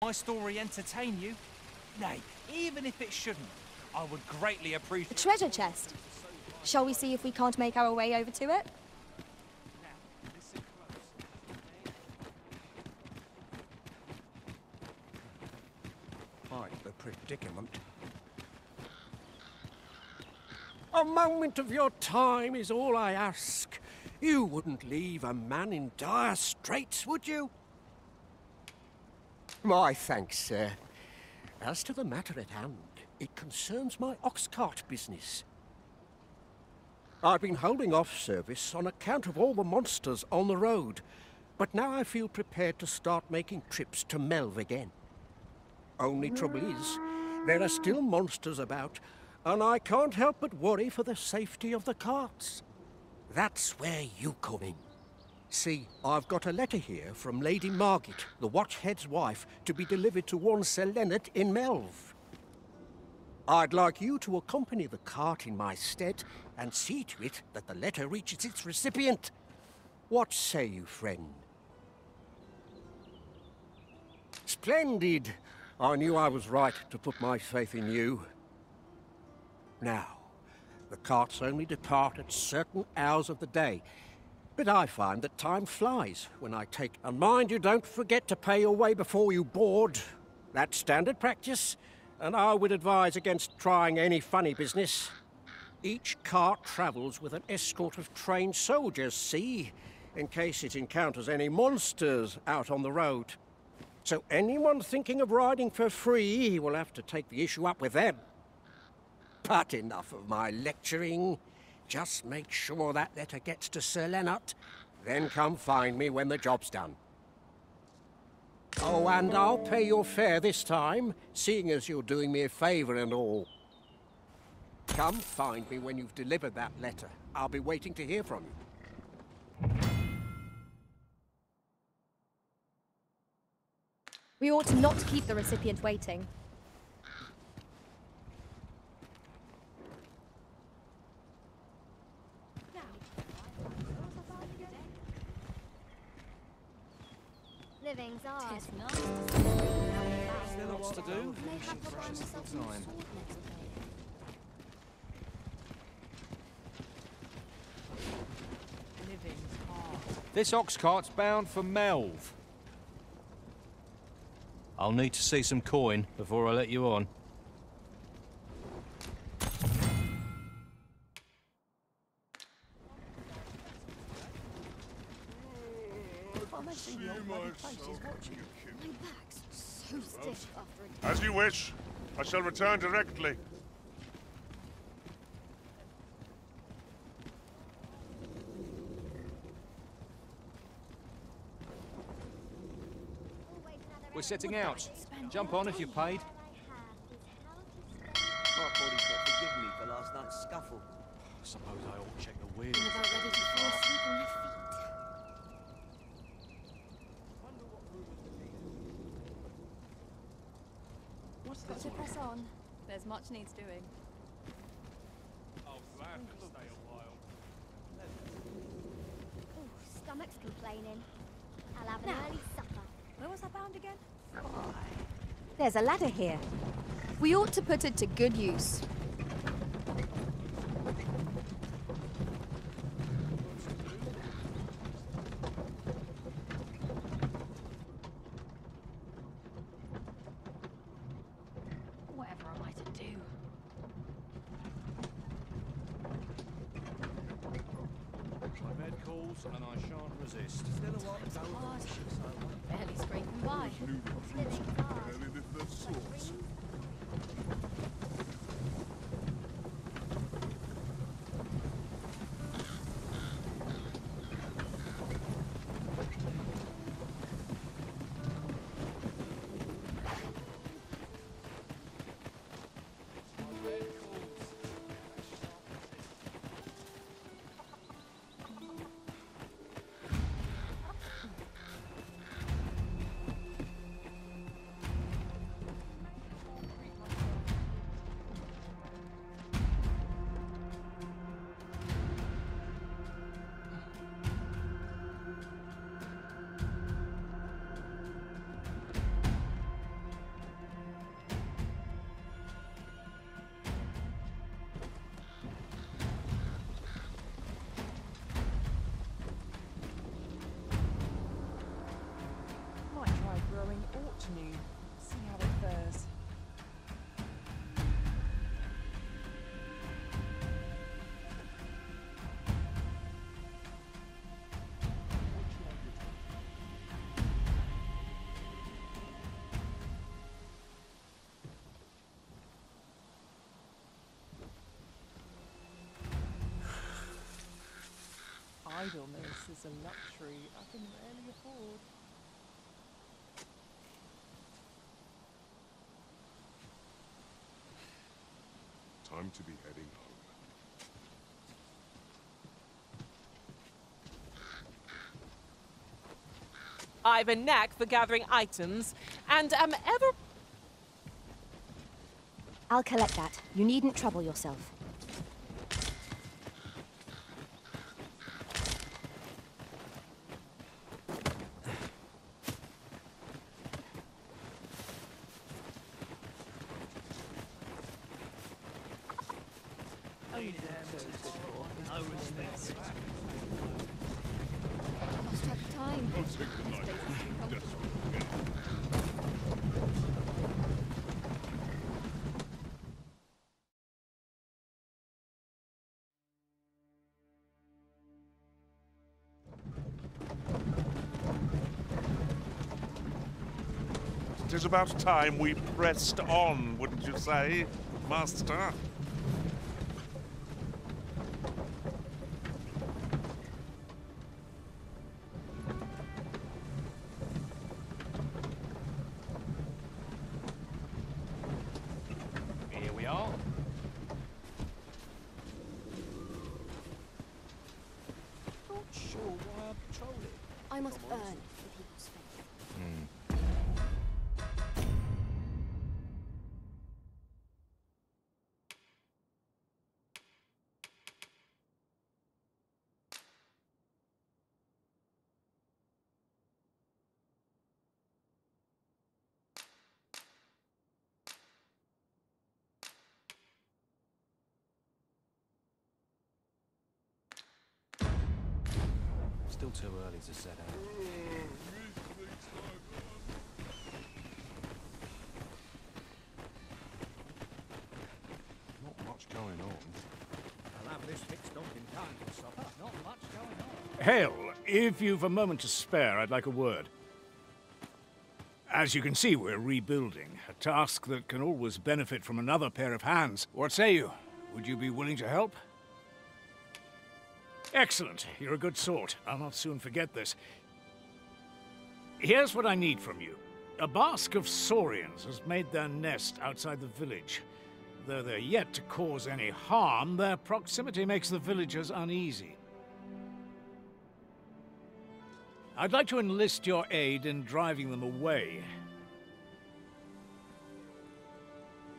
My story entertain you? Nay, even if it shouldn't, I would greatly appreciate... A treasure chest. Shall we see if we can't make our way over to it? Quite the predicament. A moment of your time is all I ask. You wouldn't leave a man in dire straits, would you? My thanks, sir. As to the matter at hand, it concerns my ox cart business. I've been holding off service on account of all the monsters on the road, but now I feel prepared to start making trips to Melve again. Only trouble is, there are still monsters about, and I can't help but worry for the safety of the carts. That's where you come in. See, I've got a letter here from Lady Margit, the Watchhead's wife, to be delivered to one Sir Leonard in Melve. I'd like you to accompany the cart in my stead and see to it that the letter reaches its recipient. What say you, friend? Splendid! I knew I was right to put my faith in you. Now, the carts only depart at certain hours of the day, but I find that time flies when I take... And mind you, don't forget to pay your way before you board. That's standard practice, and I would advise against trying any funny business. Each cart travels with an escort of trained soldiers, see, in case it encounters any monsters out on the road. So anyone thinking of riding for free will have to take the issue up with them. But enough of my lecturing. Just make sure that letter gets to Sir Leonard, then come find me when the job's done. Oh, and I'll pay your fare this time, seeing as you're doing me a favour and all. Come find me when you've delivered that letter. I'll be waiting to hear from you. We ought not keep the recipient waiting. Living's odd. Still lots to do. This ox cart's bound for Melve. I'll need to see some coin before I let you on. As you wish. I shall return directly. We're setting out. Jump on if you're paid. My body's not forgiven me for last night's scuffle. I suppose I ought to check the wheels. About ready to fall asleep on your feet. What's this? To press on. There's much needs doing. I'll gladly stay a while. Ooh, stomach's complaining. I'll have an early supper. Where was I bound again? There's a ladder here. We ought to put it to good use. Whatever am I to do? My bed calls and I shan't resist. It's hard. Barely scraping by. Living's odd. Idleness is a luxury I can rarely afford. Time to be heading home. I've a knack for gathering items, and am ever... I'll collect that. You needn't trouble yourself. Lost track of time. It is about time we pressed on, wouldn't you say, Master? Here we are. Not sure why I'm patrolling. I must earn the people's faith. Still too early to set out. Not much going on. I'll have this fixed up in time for supper. Not much going on. Hail, if you've a moment to spare, I'd like a word. As you can see, we're rebuilding, a task that can always benefit from another pair of hands. What say you? Would you be willing to help? Excellent. You're a good sort. I'll not soon forget this. Here's what I need from you. A bask of saurians has made their nest outside the village. Though they're yet to cause any harm, their proximity makes the villagers uneasy. I'd like to enlist your aid in driving them away.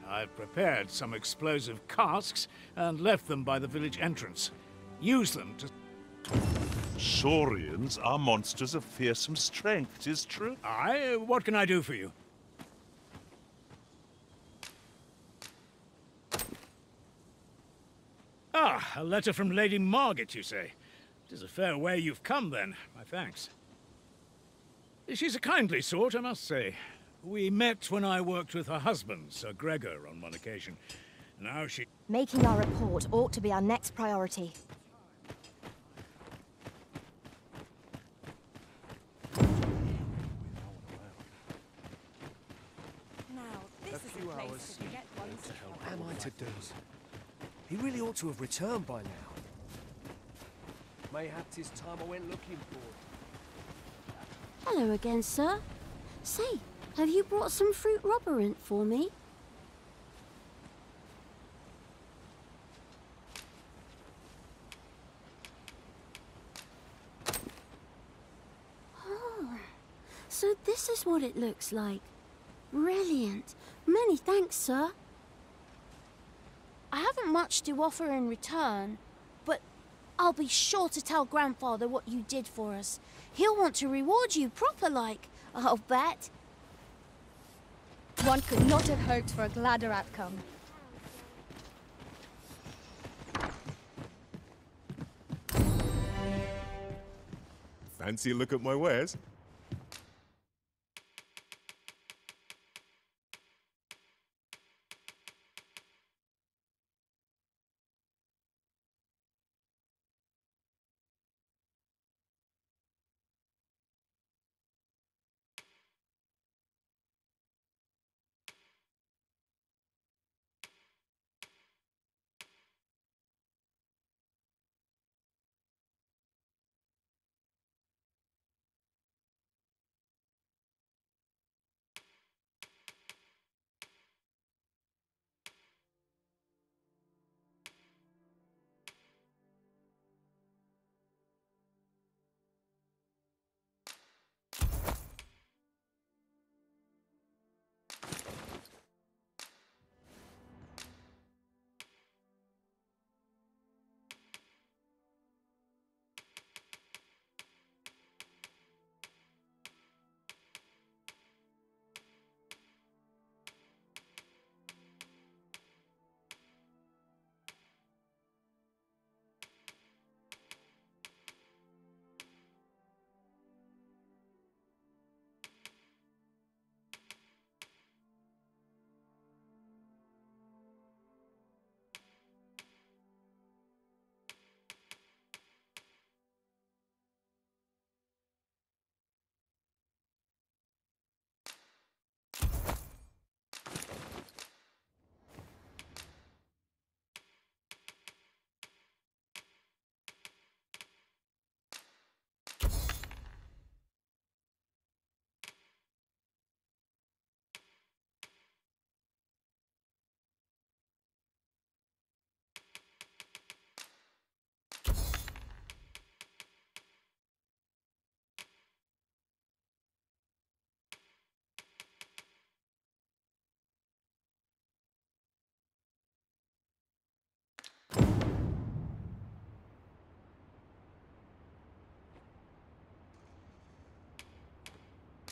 I've prepared some explosive casks and left them by the village entrance. Use them to... Saurians are monsters of fearsome strength, 'tis true. Aye, what can I do for you? Ah, a letter from Lady Margaret, you say? It is a fair way you've come, then. My thanks. She's a kindly sort, I must say. We met when I worked with her husband, Sir Gregor, on one occasion. Now she... Making our report ought to be our next priority. Now, this is a place to get one's What am I to do? He really ought to have returned by now. Mayhap 'tis time I went looking for him. Hello again, sir. Say, have you brought some fruit robberant for me? Oh, so this is what it looks like. Brilliant. Many thanks, sir. I haven't much to offer in return, but I'll be sure to tell Grandfather what you did for us. He'll want to reward you proper-like, I'll bet. One could not have hoped for a gladder outcome. Fancy a look at my wares?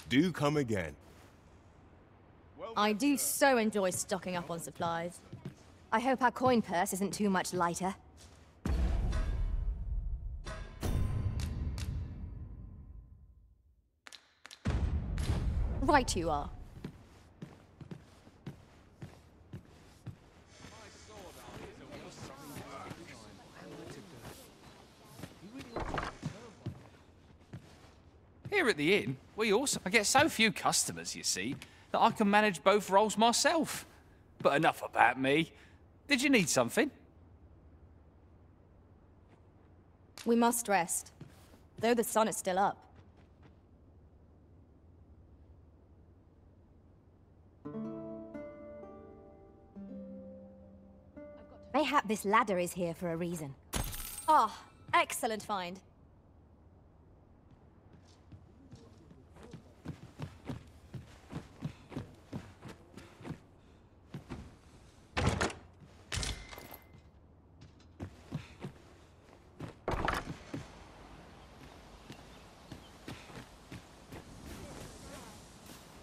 Do come again. I do so enjoy stocking up on supplies. I hope our coin purse isn't too much lighter. Right you are. Here at the inn, I get so few customers, you see, that I can manage both roles myself. But enough about me. Did you need something? We must rest, though the sun is still up. Mayhap this ladder is here for a reason. Ah, excellent find.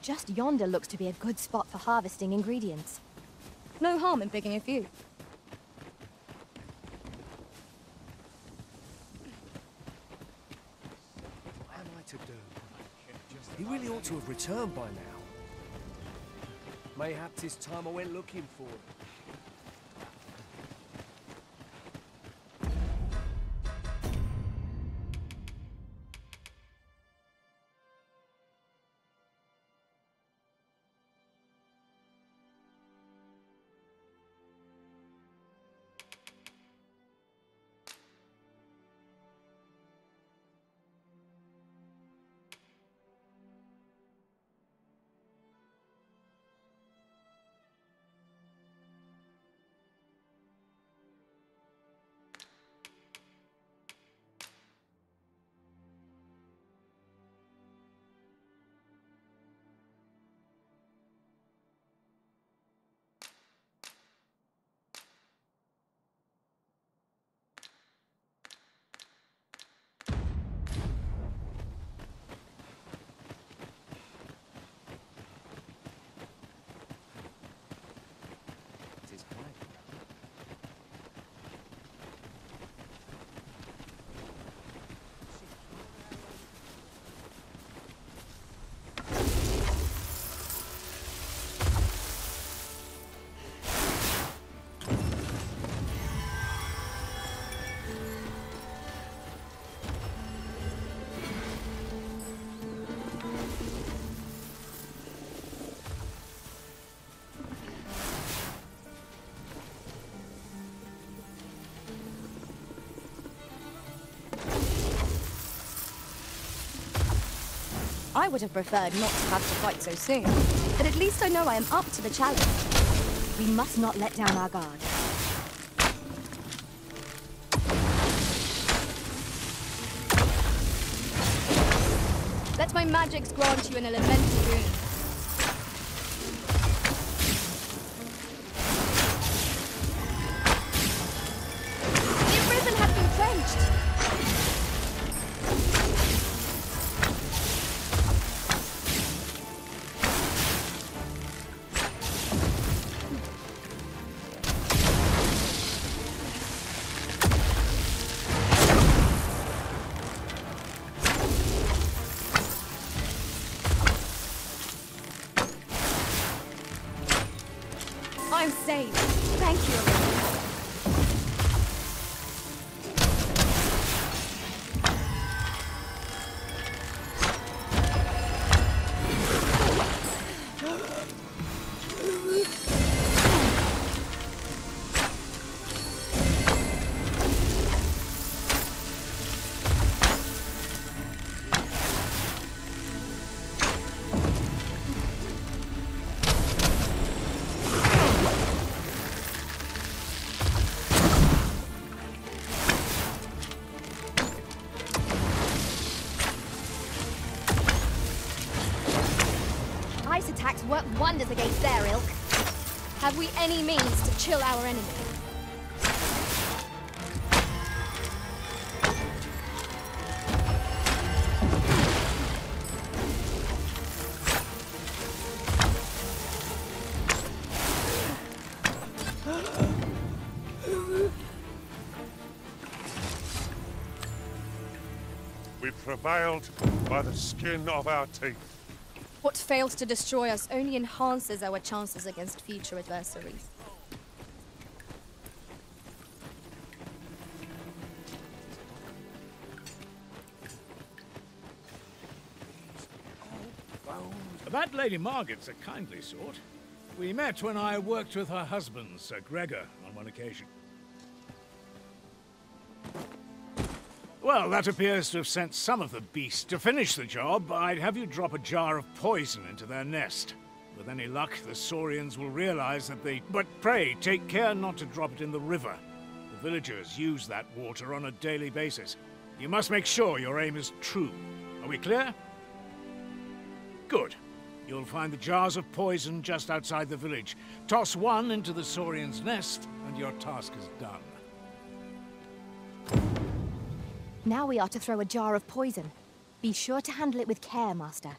Just yonder looks to be a good spot for harvesting ingredients. No harm in picking a few. What am I to do? He really ought to have returned by now. Mayhap 'tis time I went looking for him. I would have preferred not to have to fight so soon, but at least I know I am up to the challenge. We must not let down our guard. Let my magics grant you an elemental boon. The Arisen has been quenched! I'm safe. Thank you. Ice attacks work wonders against their ilk. Have we any means to chill our enemy? prevailed by the skin of our teeth. What fails to destroy us only enhances our chances against future adversaries. That Lady Margaret's a kindly sort. We met when I worked with her husband, Sir Gregor, on one occasion. Well, that appears to have sent some of the beasts. To finish the job, I'd have you drop a jar of poison into their nest. With any luck, the Saurians will realize that they... But pray, take care not to drop it in the river. The villagers use that water on a daily basis. You must make sure your aim is true. Are we clear? Good. You'll find the jars of poison just outside the village. Toss one into the Saurian's nest, and your task is done. Now we are to throw a jar of poison. Be sure to handle it with care, Master.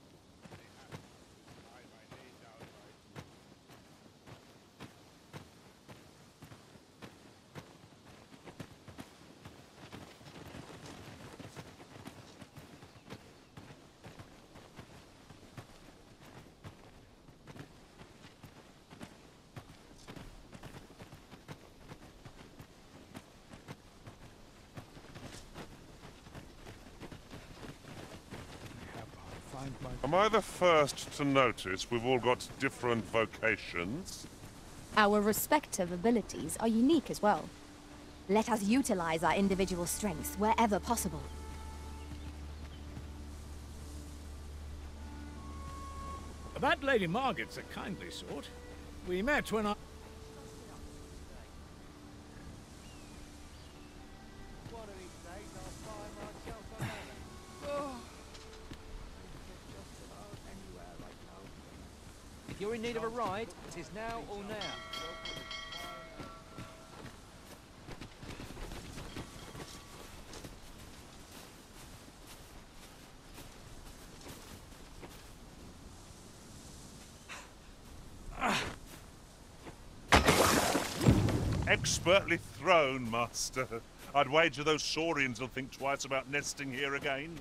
Am I the first to notice we've all got different vocations? Our respective abilities are unique as well. Let us utilize our individual strengths wherever possible. That Lady Margaret's a kindly sort. We met when I... If you're in need of a ride, it is now or now. Expertly thrown, Master. I'd wager those Saurians will think twice about nesting here again.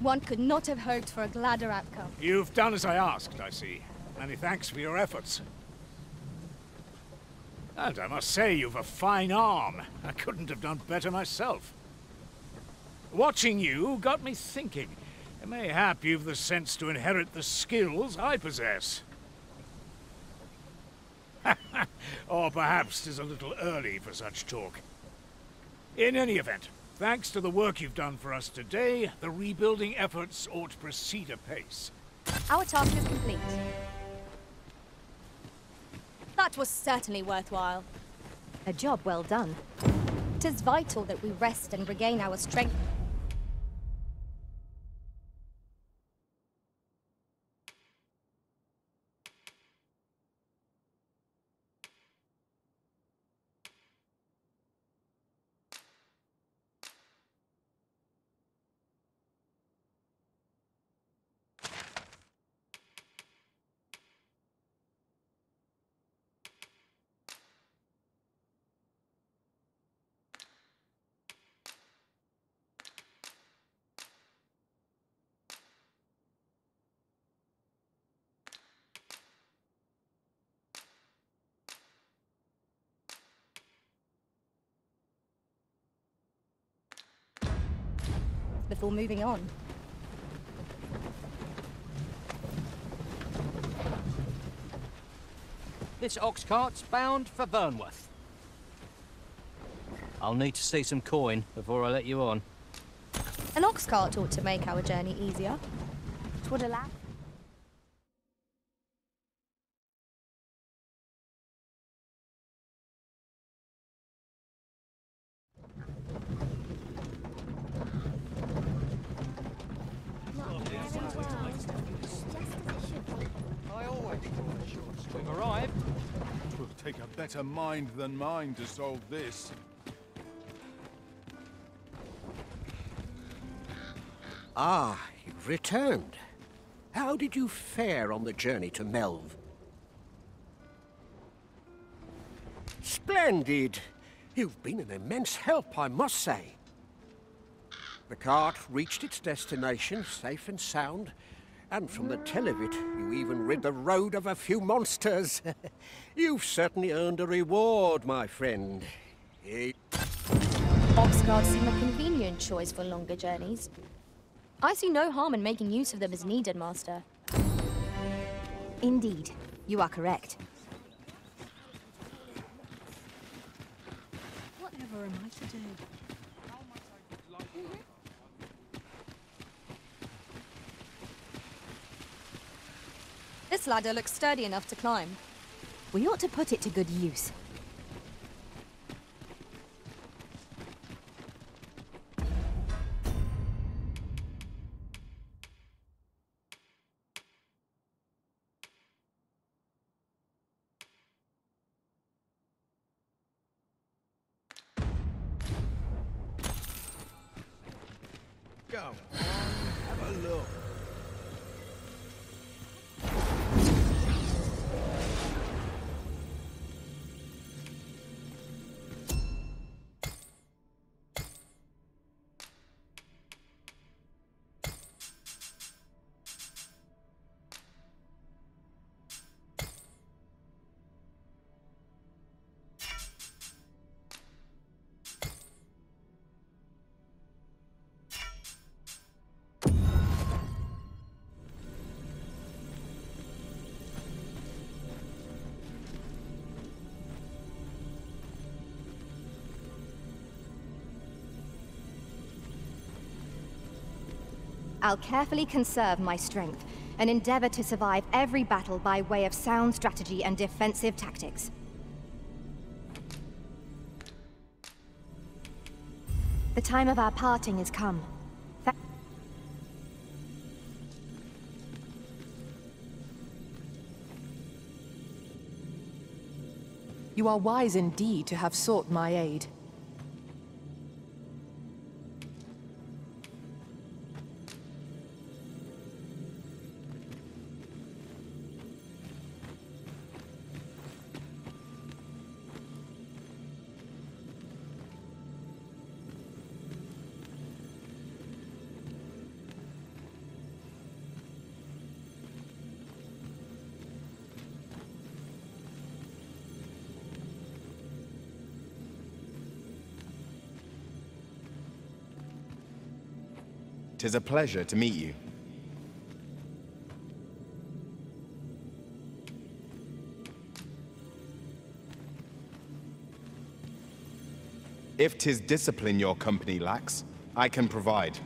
One could not have hoped for a gladder outcome. You've done as I asked, I see. Many thanks for your efforts. And I must say, you've a fine arm. I couldn't have done better myself. Watching you got me thinking. Mayhap you've the sense to inherit the skills I possess. Or perhaps 'tis a little early for such talk. In any event, thanks to the work you've done for us today, the rebuilding efforts ought to proceed apace. Our task is complete. That was certainly worthwhile. A job well done. It is vital that we rest and regain our strength. Before moving on. This ox cart's bound for Vernworth. I'll need to see some coin before I let you on. An ox cart ought to make our journey easier. It would allow... We've arrived. Twill take a better mind than mine to solve this. Ah, you've returned. How did you fare on the journey to Melve? Splendid! You've been an immense help, I must say. The cart reached its destination, safe and sound, and from the tell of it, you even rid the road of a few monsters. You've certainly earned a reward, my friend. Ox guards seem a convenient choice for longer journeys. I see no harm in making use of them as needed, Master. Indeed, you are correct. Whatever am I to do? This ladder looks sturdy enough to climb. We ought to put it to good use. Go on, have a look. I'll carefully conserve my strength and endeavor to survive every battle by way of sound strategy and defensive tactics. The time of our parting has come. You are wise indeed to have sought my aid. Tis a pleasure to meet you. If 'tis discipline your company lacks, I can provide.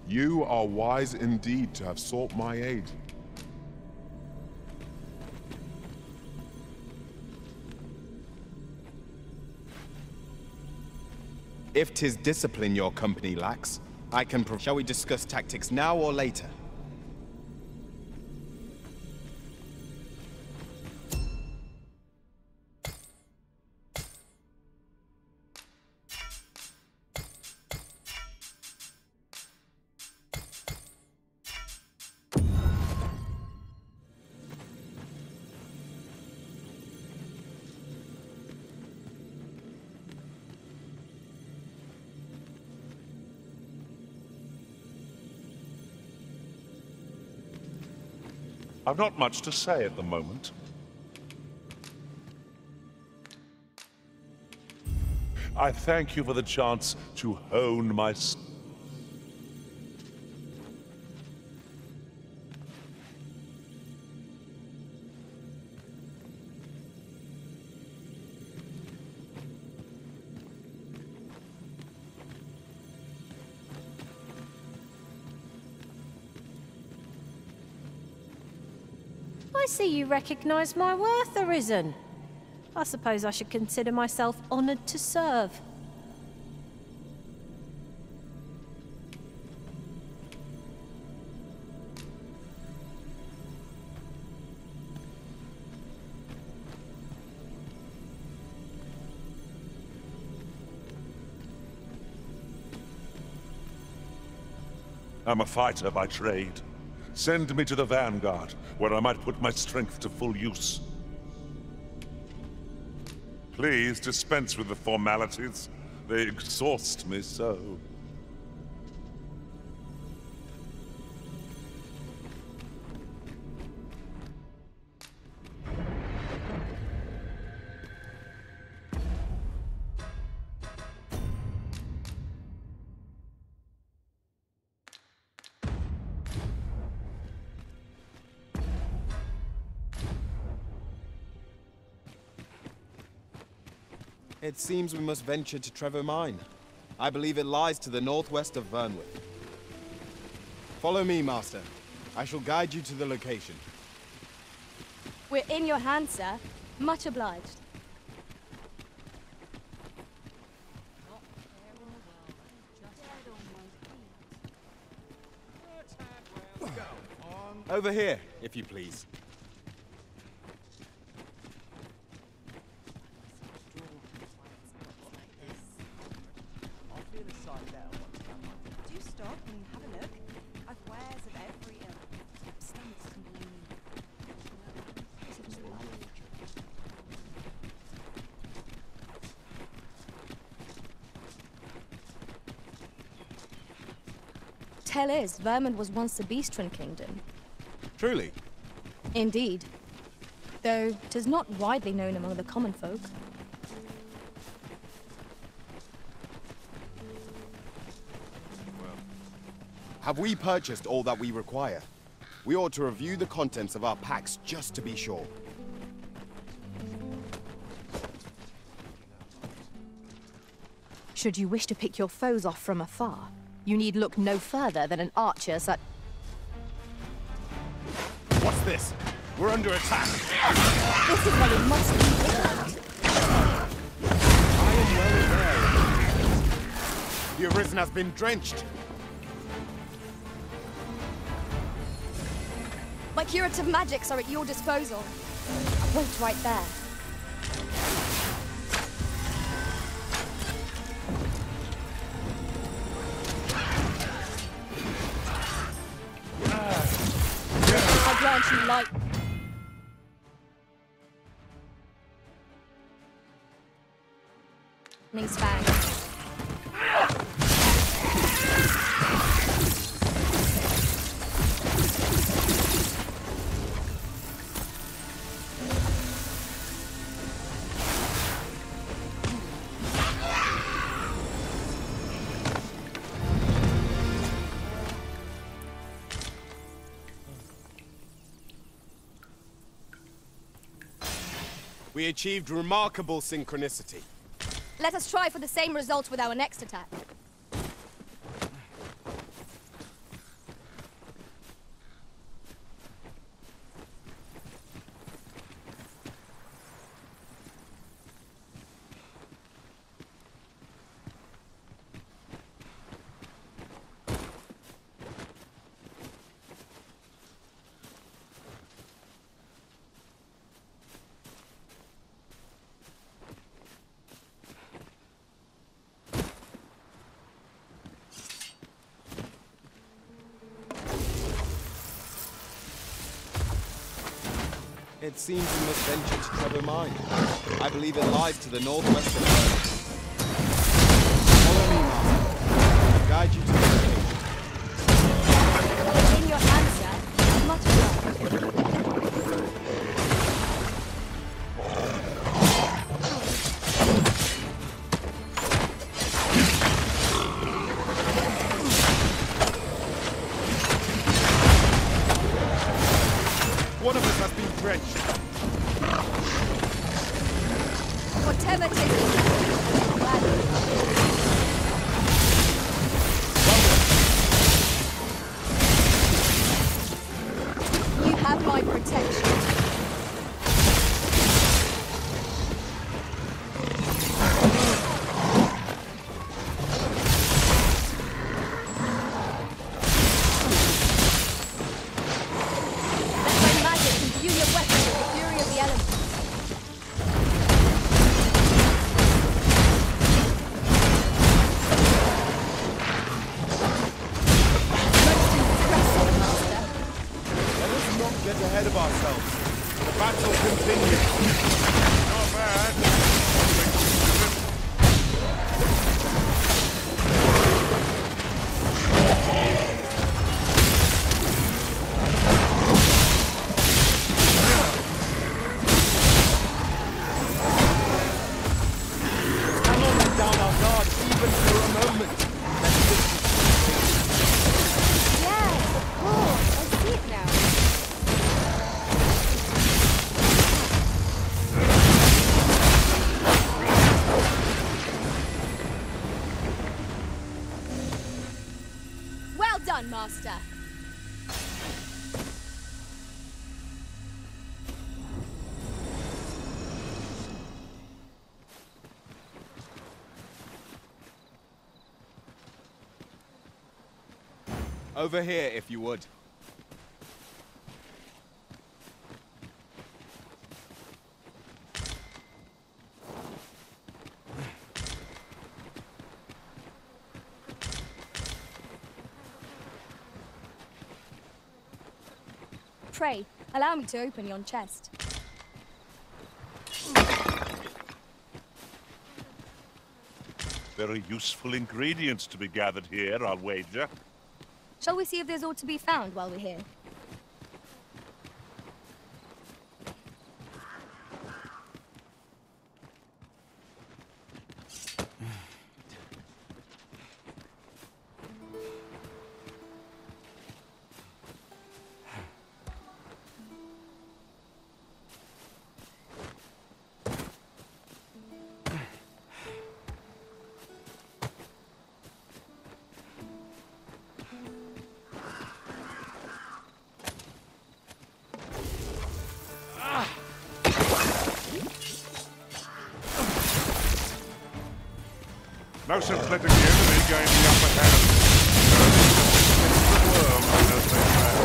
You are wise indeed to have sought my aid. If 'tis discipline your company lacks, I can Shall we discuss tactics now or later? I've not much to say at the moment. I thank you for the chance to hone my... I see you recognize my worth, Arisen. I suppose I should consider myself honored to serve. I'm a fighter by trade. Send me to the Vanguard, where I might put my strength to full use. Please dispense with the formalities. They exhaust me so. It seems we must venture to Trevor Mine. I believe it lies to the northwest of Vermund. Follow me, Master. I shall guide you to the location. We're in your hands, sir. Much obliged. Over here, if you please. Do stop and have a look. I've wares of every ilk. Tell is, Vermund was once the Bestial Kingdom. Truly? Indeed. Though 'tis not widely known among the common folk. Have we purchased all that we require? We ought to review the contents of our packs just to be sure. Should you wish to pick your foes off from afar, you need look no further than an archer such... What's this? We're under attack! This is why we must be vigilant. I am well aware. The Arisen has been drenched. My curative magics are at your disposal. Wait right there. I grant you light. Lightning's fang. We achieved remarkable synchronicity. Let us try for the same result with our next attack. It seems we must venture to Trevor Mine. I believe it lies to the northwest of Vermund. Follow me, Master. I'll guide you to the location. In your hands, sir. Much obliged. One of us has been drenched. Whatever it is, you have my protection. miles ahead of ourselves. The battle continues. Not bad. Master. Over here, if you would. Pray, allow me to open yon chest. Very useful ingredients to be gathered here, I'll wager. Shall we see if there's aught to be found while we're here? No sense letting the enemy gain the upper hand. The world, as they say.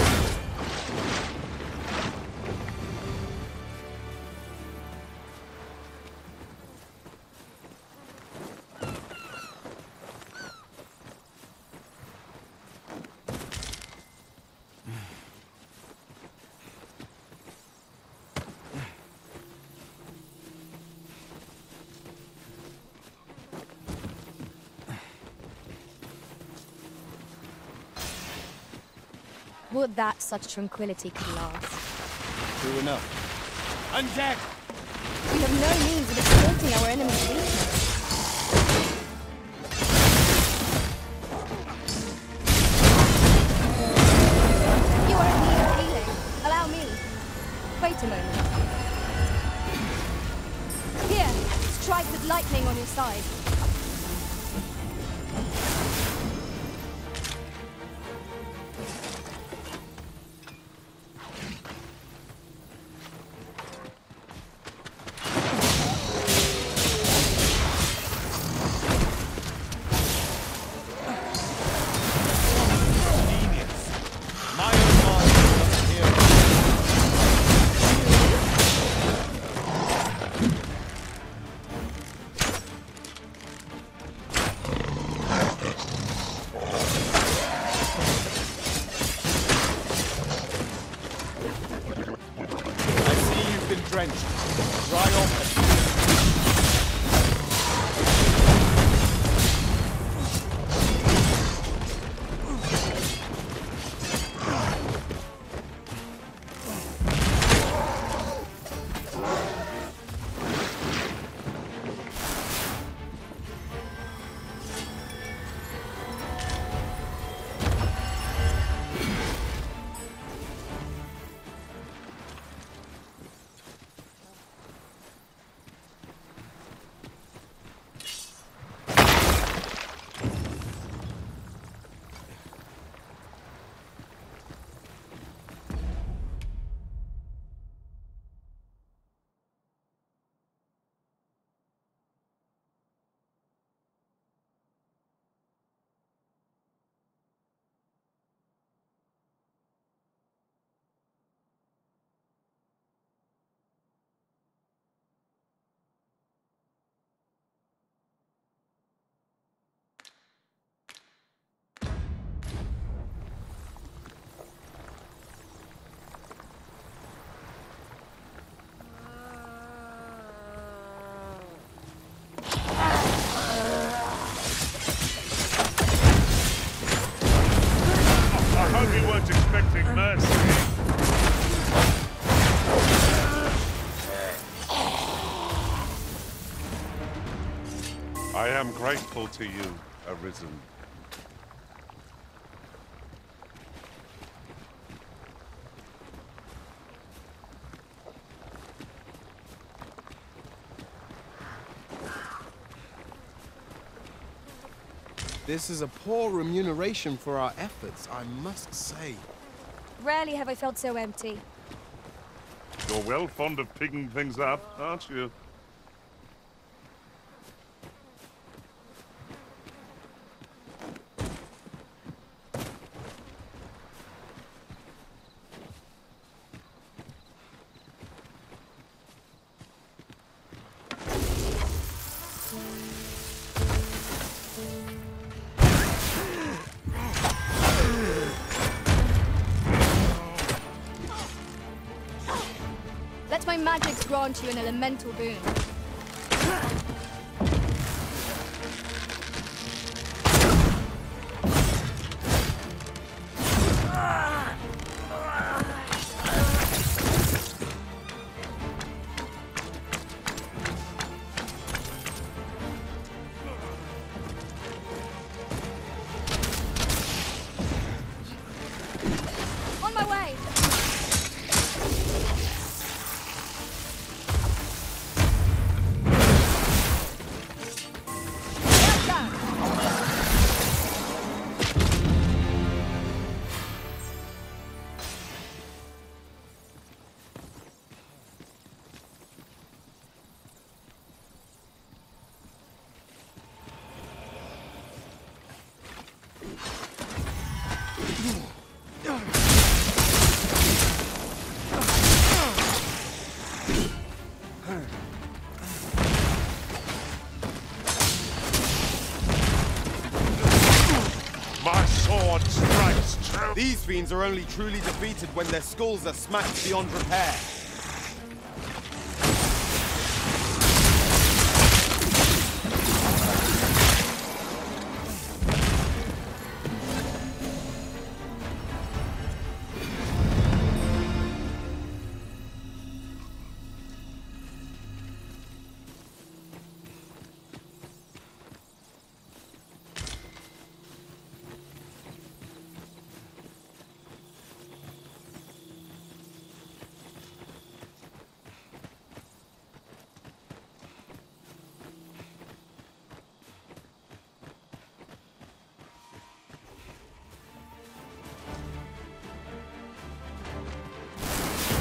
Would that such tranquility could last. True enough. Undead! We have no means of exploiting our enemy's weakness. You are in need of healing. Allow me. Wait a moment. Here, strike with lightning on your side. I am grateful to you, Arisen. This is a poor remuneration for our efforts, I must say. Rarely have I felt so empty. You're well fond of picking things up, aren't you? Let my magics grant you an elemental boon. On my way! My sword strikes true. These fiends are only truly defeated when their skulls are smashed beyond repair.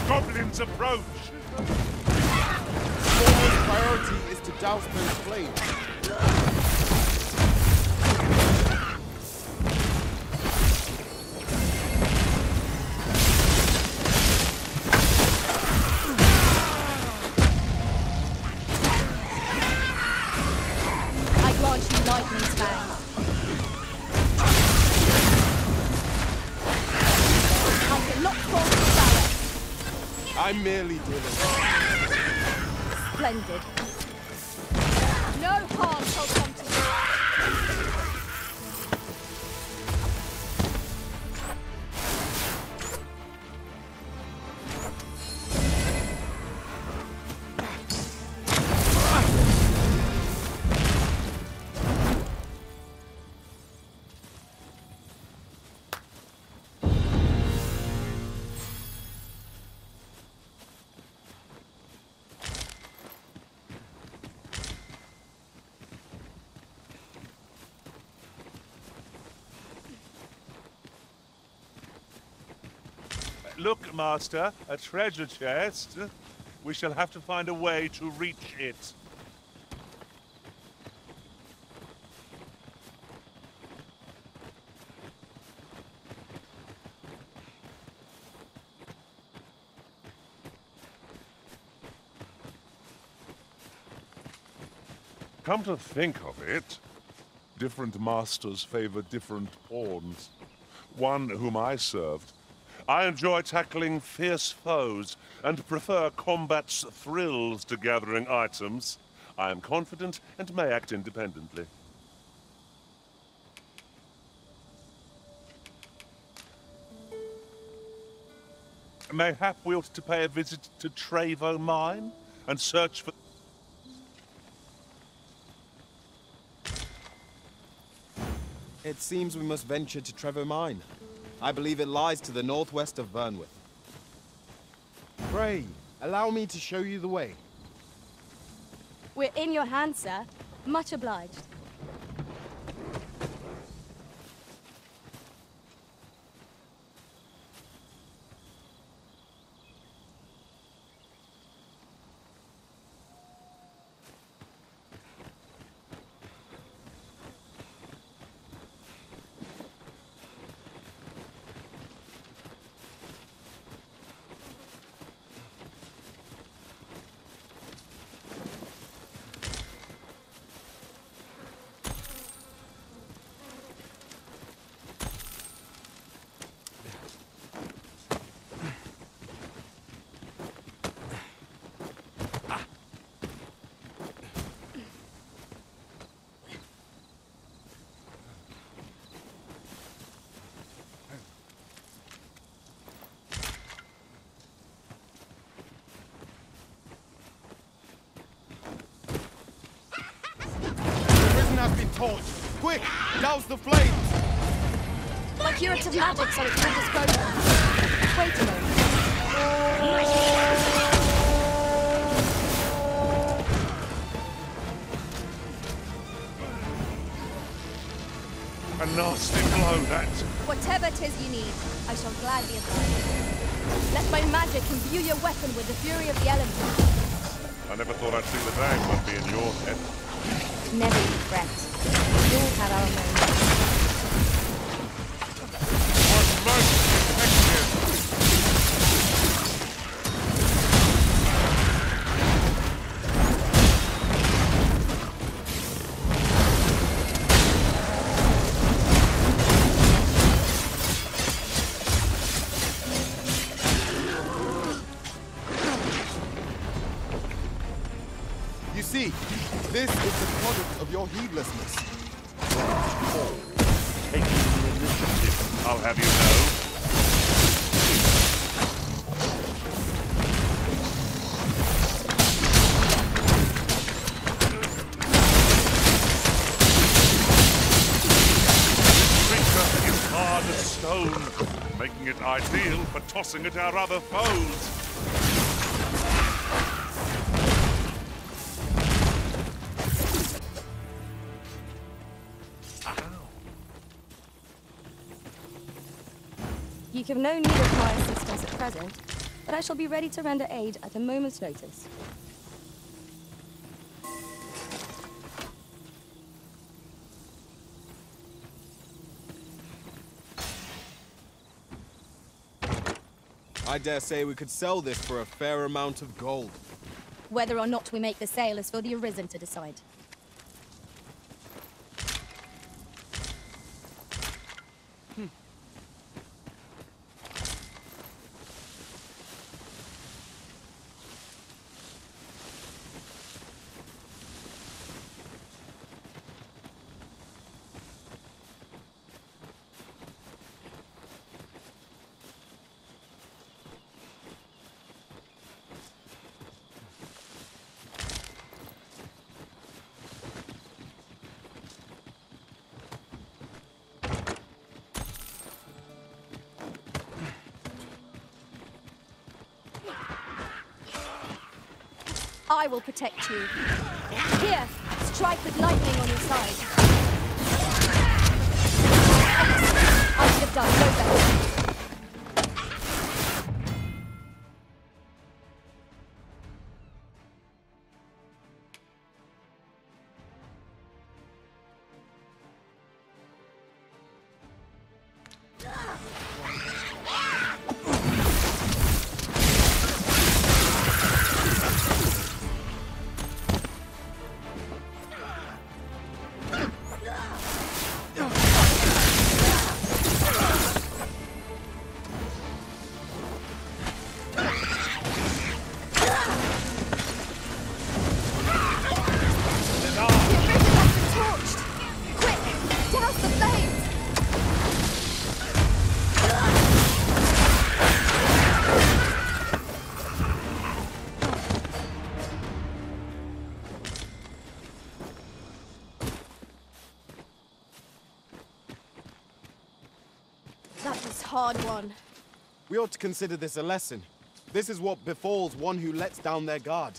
Goblins approach! Foremost priority is to douse those flames. I grant you lightning's fangs. I cannot cross the barrier. I merely did it. Splendid. No harm shall come to you. Look, Master, a treasure chest. We shall have to find a way to reach it. Come to think of it, different masters favor different pawns. One whom I served, I enjoy tackling fierce foes and prefer combat's thrills to gathering items. I am confident and may act independently. Mayhap we ought to pay a visit to Trevo Mine and search for... It seems we must venture to Trevor Mine. I believe it lies to the northwest of Vermund. Pray, allow me to show you the way. We're in your hands, sir. Much obliged. Has been torched. Quick, douse the flames! My curative magic so it can dispose. Wait a moment. A nasty blow, that. Whatever 'tis you need, I shall gladly oblige. Let my magic imbue your weapon with the fury of the elements. I never thought I'd see the day would be in your head. Never you fret. We all have our moments. What most effective! You see, this is the product of your heedlessness. Taking the initiative, I'll have you know. This creature is hard as stone, making it ideal for tossing at our other foes. You have no need of my assistance at present, but I shall be ready to render aid at a moment's notice. I dare say we could sell this for a fair amount of gold. Whether or not we make the sale is for the Arisen to decide. I will protect you. Here, strike with lightning on your side. I should have done no better. hard one. We ought to consider this a lesson. This is what befalls one who lets down their guard.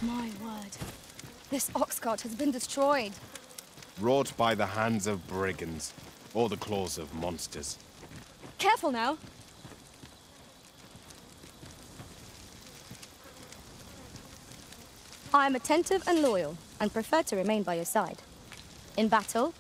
My word. This ox cart has been destroyed. Wrought by the hands of brigands, or the claws of monsters. Careful now. I am attentive and loyal, and prefer to remain by your side. In battle,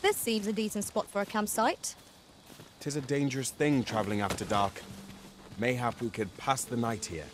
this seems a decent spot for a campsite. 'Tis a dangerous thing traveling after dark. Mayhap we could pass the night here.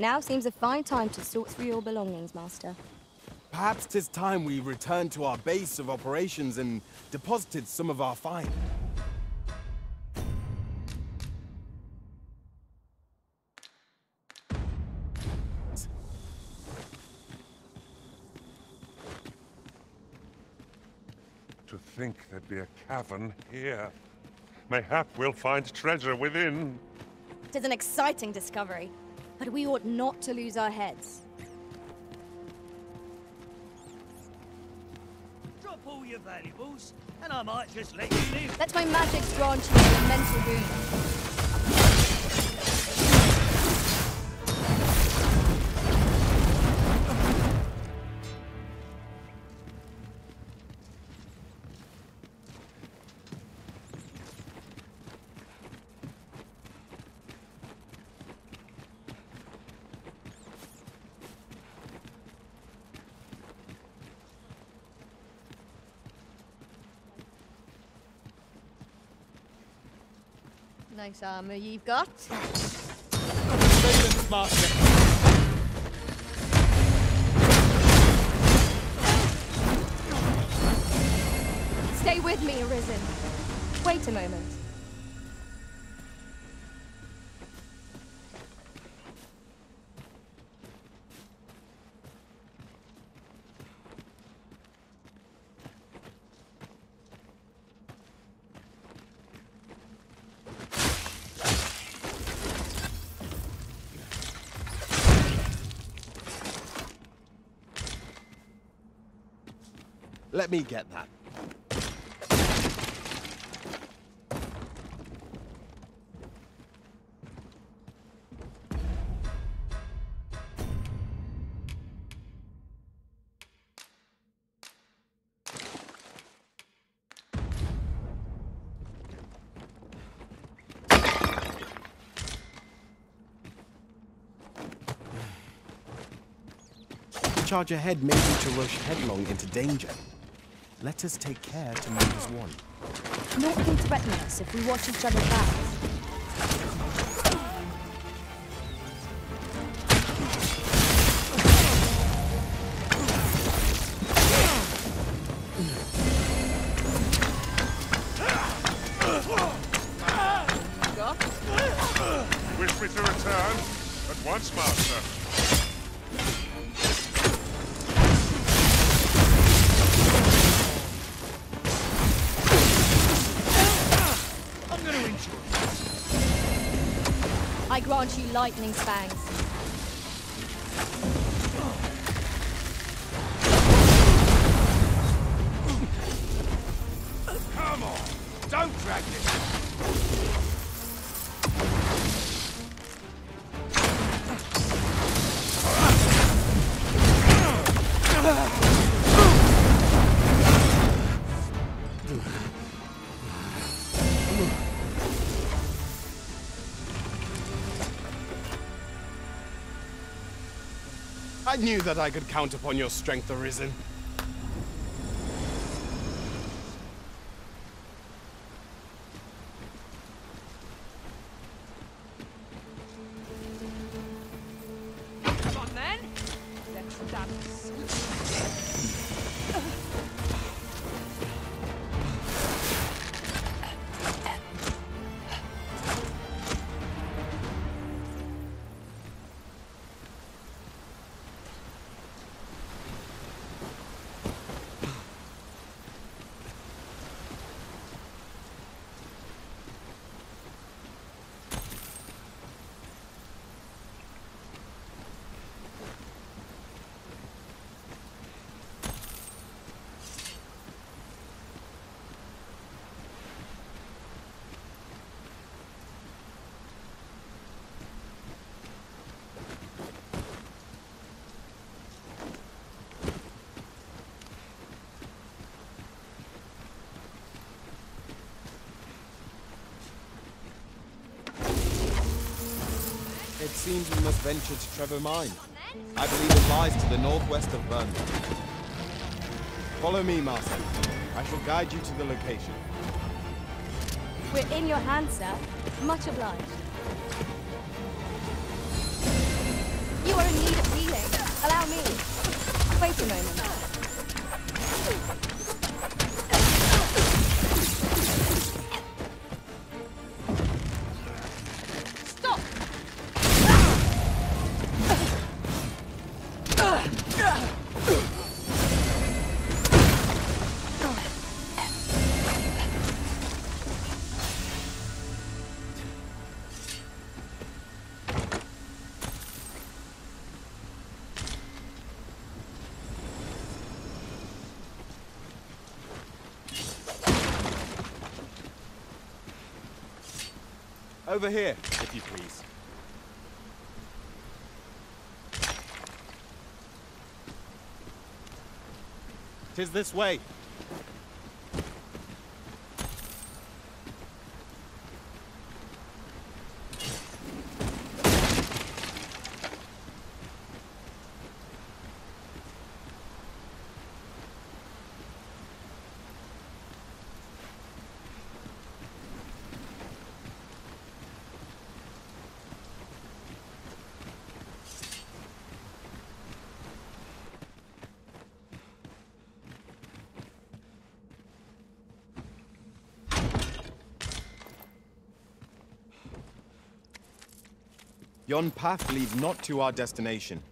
Now seems a fine time to sort through your belongings, Master. Perhaps 'tis time we returned to our base of operations and deposited some of our find. To think there'd be a cavern here. Mayhap we'll find treasure within. It is an exciting discovery, but we ought not to lose our heads. Drop all your valuables, and I might just let you live. Let my magic grant you a mental boon. Nice armor you've got. Master. Stay with me, Arisen. Wait a moment. Let me get that. Charge ahead may be to rush headlong into danger. Let us take care to make as one. Naught can threaten us if we watch each other back. Wish me to return? At once, Master. I grant you lightning fangs. Come on, don't drag this. knew that I could count upon your strength, Arisen. Come on then. Let's dance. It seems we must venture to Trevor Mine. I believe it lies to the northwest of Vermund. Follow me, Master. I shall guide you to the location. We're in your hands, sir. Much obliged. You are in need of healing. Allow me. Wait a moment. Stop! Over here, if you please. 'Tis this way. Yon path leads not to our destination.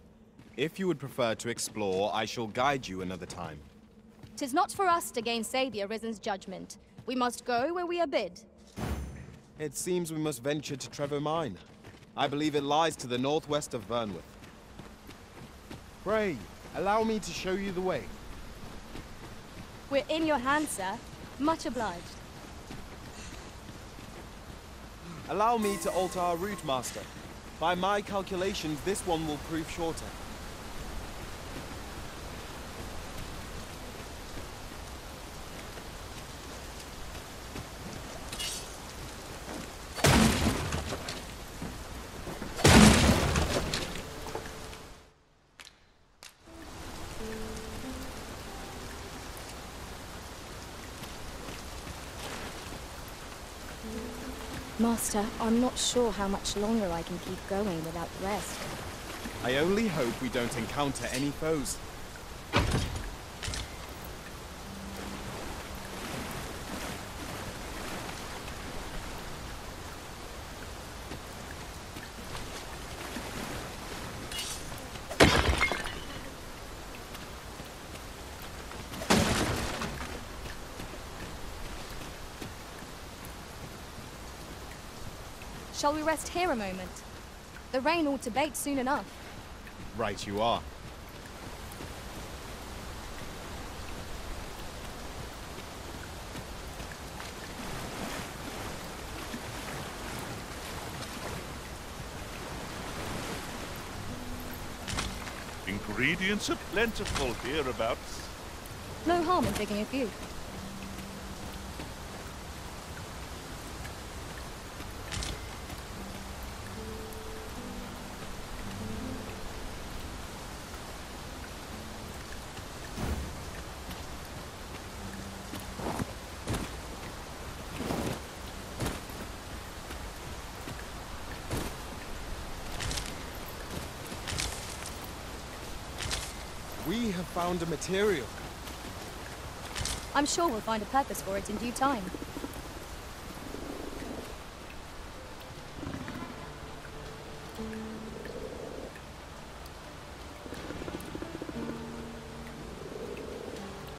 If you would prefer to explore, I shall guide you another time. 'Tis not for us to gainsay the Arisen's judgment. We must go where we are bid. It seems we must venture to Trevor Mine. I believe it lies to the northwest of Vermund. Pray, allow me to show you the way. We're in your hands, sir. Much obliged. Allow me to alter our route, Master. By my calculations, this one will prove shorter. Master, I'm not sure how much longer I can keep going without rest. I only hope we don't encounter any foes. Shall we rest here a moment? The rain ought to abate soon enough. Right you are. Ingredients are plentiful hereabouts. No harm in digging a few. We have found a material. I'm sure we'll find a purpose for it in due time.